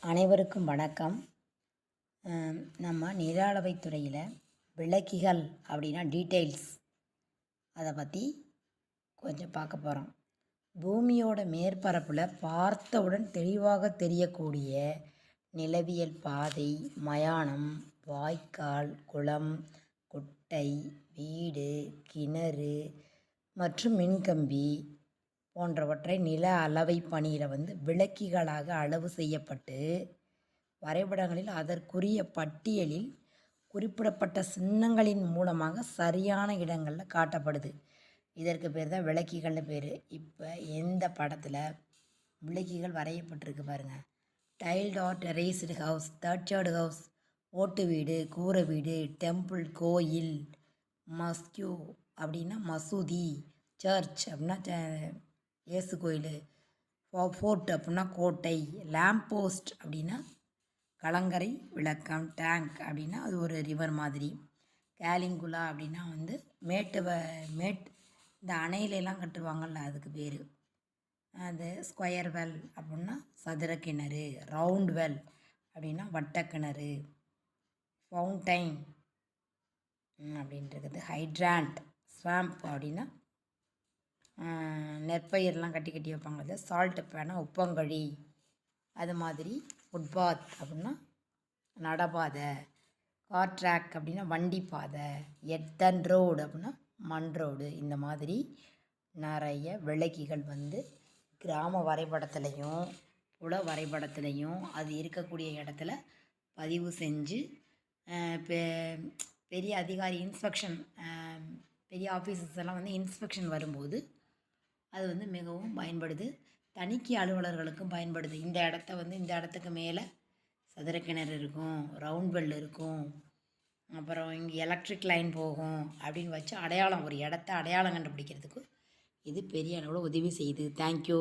அனைவருக்கும் வணக்கம். நம்ம நில அளவைத்துறையில் விளக்கிகள் அப்படின்னா டீட்டெயில்ஸ் அதை பற்றி கொஞ்சம் பார்க்க போகிறோம். பூமியோட மேற்பரப்பில் பார்த்தவுடன் தெளிவாக தெரியக்கூடிய நிலவியல் பாதை, மயானம், வாய்க்கால், குளம், குட்டை, வீடு, கிணறு மற்றும் மின்கம்பி போன்றவற்றை நில அளவை பணியில் விளக்கிகளாக அளவு செய்யப்பட்டு வரைபடங்களில் அதற்குரிய பட்டியலில் குறிப்பிடப்பட்ட சின்னங்களின் மூலமாக சரியான இடங்களில் காட்டப்படுது. இதற்கு பேர் தான் விளக்கிகள்னு பேர். இப்போ எந்த படத்தில் விளக்கிகள் வரையப்பட்டிருக்கு பாருங்கள். டைல்ட் ஆர் டெரேஸ்டு ஹவுஸ், தர்ச்சர்டு ஹவுஸ், ஓட்டு வீடு, கூரை வீடு, டெம்பிள் கோயில், மஸ்கியூ அப்படின்னா மசூதி, சர்ச் அப்படின்னா இயேசு கோயில், ஃபோர்ட் அப்படின்னா கோட்டை, லேம்ப் போஸ்ட் அப்படின்னா கலங்கரை விளக்கம், டேங்க் அப்படின்னா அது ஒரு ரிவர் மாதிரி, கேலிங்குலா அப்படின்னா மேட் இந்த அணையிலெல்லாம் கட்டுவாங்கள்ல அதுக்கு பேர். அது ஸ்கொயர் வெல் அப்படின்னா சதுர கிணறு, ரவுண்ட் வெல் அப்படின்னா வட்டக்கிணறு, ஃபவுண்டைன் அப்படின்றது, ஹைட்ராண்ட், ஸ்வாம்ப் அப்படின்னா நெற்பயிரெலாம் கட்டி கட்டி வைப்பாங்க. அது சால்ட் பேனா உப்பங்கழி, அது மாதிரி ஃபுட்பாத் அப்படின்னா நடப்பாதை, கார் ட்ராக் அப்படின்னா வண்டி பாதை, எர்த்தன் ரோடு அப்படின்னா மண் ரோடு. இந்த மாதிரி நிறைய விளக்கிகள் கிராம வரைபடத்துலையும் புல வரைபடத்துலையும் அது இருக்கக்கூடிய இடத்துல பதிவு செஞ்சு பெரிய அதிகாரி இன்ஸ்பெக்ஷன், பெரிய ஆஃபீஸர்ஸ் எல்லாம் இன்ஸ்பெக்ஷன் வரும்போது அது மிகவும் பயன்படுது. தணிக்கை அலுவலர்களுக்கும் பயன்படுது. இந்த இந்த இடத்துக்கு மேலே சதுர கிணறு இருக்கும், ரவுண்ட் வெல் இருக்கும், அப்புறம் இங்கே எலக்ட்ரிக் லைன் போகும் அப்படின்னு வச்சு ஒரு இடத்த அடையாளம் கண்டுபிடிக்கிறதுக்கு இது பெரிய அளவில் உதவி செய்யுது. தேங்க்யூ.